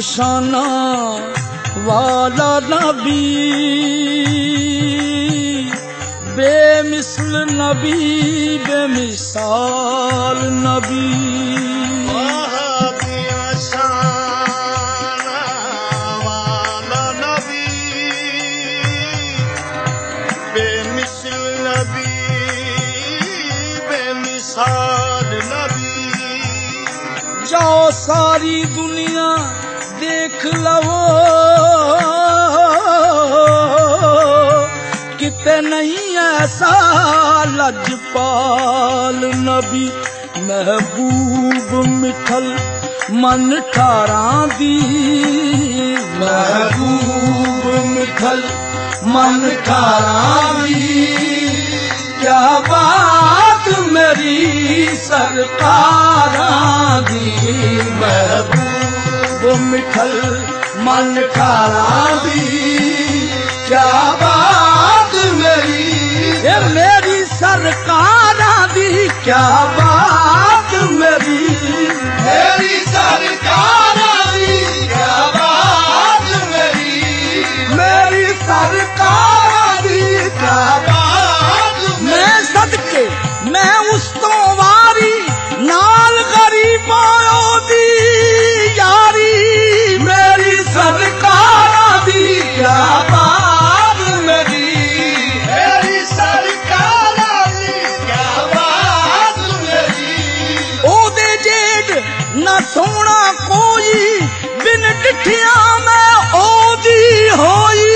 शाना वाला नबी, बेमिसल नबी, बेमिसाल नबी। जाओ सारी दुनिया देख लवो, किते नहीं ऐसा लजपाल नबी। महबूब मिठल मन ठारां दी, महबूब मिठल मन ठारां दी। क्या बात मेरी सरकारां दी, महबूब मिठल मन ठारां दी। क्या बात मेरी सरकारां दी, क्या बात मेरी सरकारां दी, क्या बात मेरी सरकारां दी, क्या बात। मैं सदके मैं उस तो वारी नाल गरीबां दी यारी, मेरी सरकारां दी क्या बात मेरी सरकारां दी क्या बात मेरी। ओदे जेड ना सोना कोई बिन डिठिया मैं ओदी होई,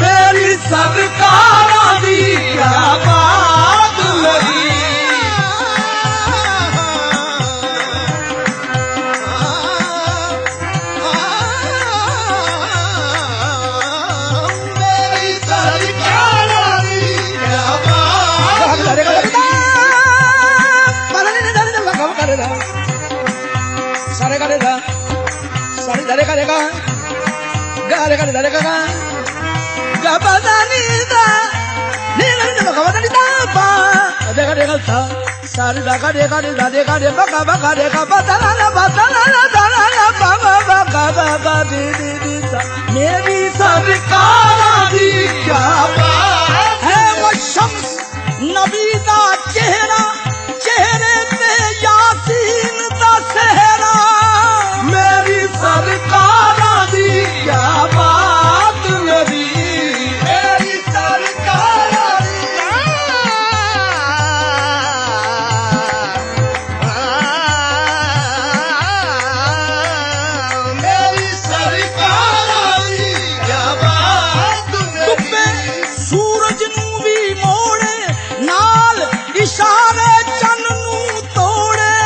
मेरी सरकारां दी क्या बात मेरी। सारे गा रे गा, सारे गा रे गा रे गा, गा रे गा रे गा गा, गा बा दा नी दा, नी गा रे गा बा दा नी दा बा, रे गा रे गा सा, सारे दा गा रे गा रे दा रे गा रे बा गा रे गा बा दा ला बा दा ला दा ला बा बा गा गा दी दी दी सा। मेरी सरकारां दी क्या बात है, वो शम्स नबी दा चेहरा, चेहरे ते यासीन दा सेहरा। मेरी सरकारां दी क्या बात मेरी सरकारां दी। मेरी सरकारां दी क्या बात मेरी। सूरज नू भी मोड़े नाल इशारे चन नू तोड़े,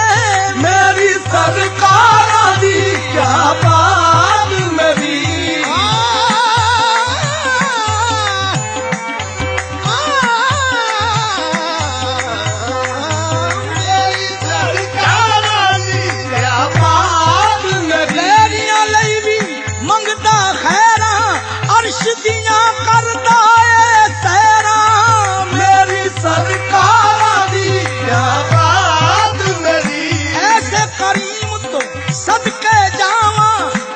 मेरी सरकारां दी क्या बात मेरी सरकारां दी क्या बात मेरी। तेरियां लई भी मंगदा खैरा, अर्श दियां करदा ए सैरा, मेरी सरकारां दी क्या बात मेरी। ऐसे करीम तो सदके जावा,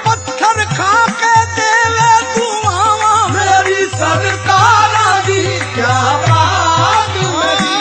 पत्थर खा के देवे दुआवा, मेरी सरकारां दी क्या बात मेरी।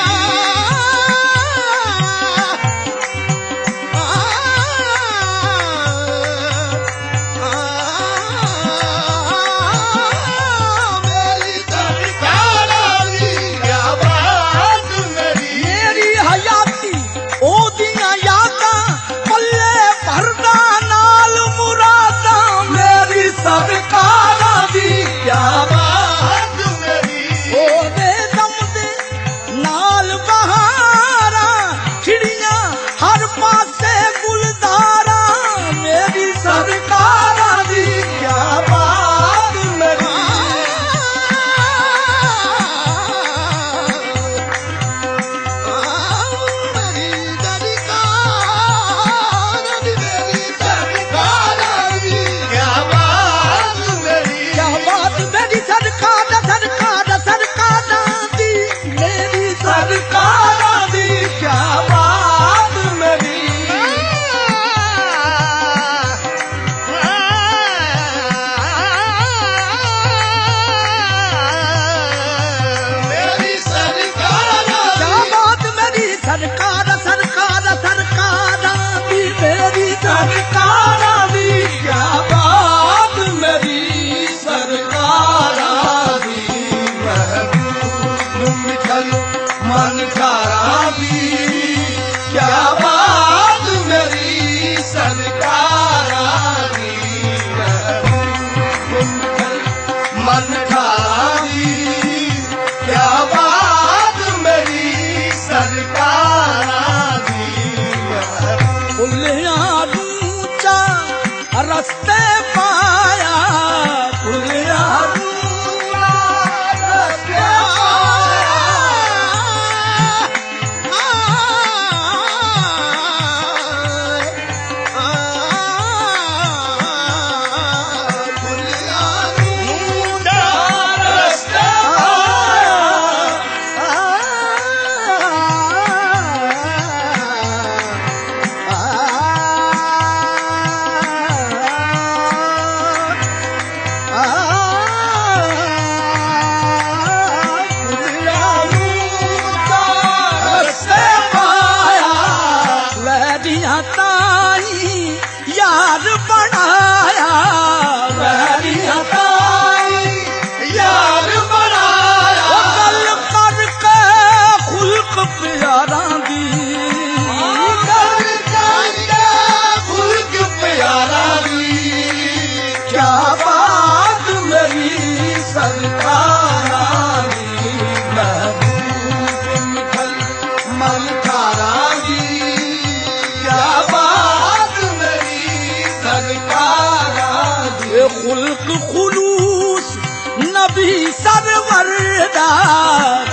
ਸਰਵਰ ਦਾ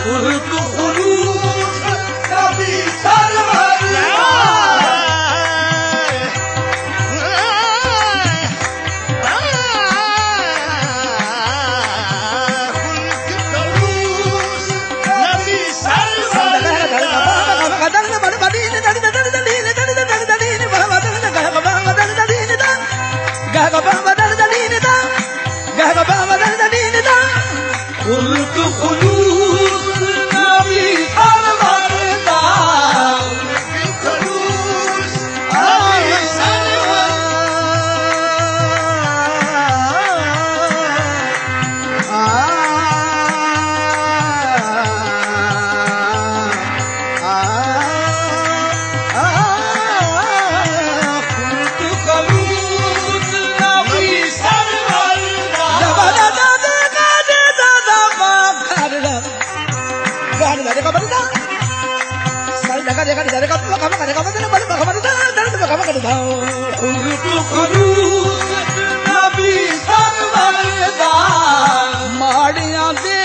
ਗੁਰਤ ਖਲੂਸ ਨਬੀ ਸਰਵਰ ਦਾ قلت خلوص نبي سرور دا خلوص نبي سرور ਮਾੜਿਆਂ ਦੇ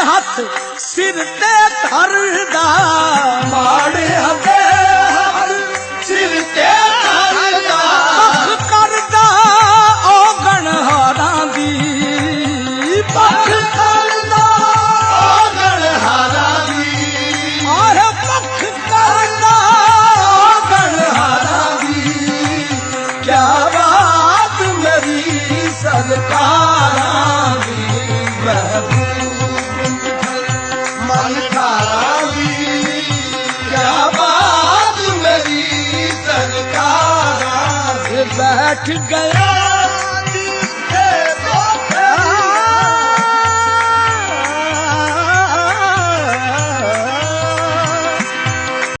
ਹੱਥ ਸਿਰ ਤੇ ਧਰਦਾ ਮਾੜਿਆਂ ਦੇ ਹੱਥ ਸਿਰ ਤੇ ਧਰਦਾ ਪੱਖ ਕਰਦਾ ਉਹ ਗਣਹਾਰਾਂ ਦੀ ਪੱਖ ਕਰਦਾ ਉਹ ਗਣਹਾਰਾਂ ਦੀ ਆਹ ਪੱਖ ਕਰਦਾ ਉਹ ਗਣਹਾਰਾਂ ਦੀ ਕਿਆ ਬਾਤ ਮੇਰੀ ਸਰਕਾਰਾਂ ਦੀ ਮਨ ਖਾਰਾ ਦੀ ਕਿਆ ਬਾਤ ਮੇਰੀ ਸਰਕਾਰਾਂ ਦੇ ਬੈਠ ਗਿਆ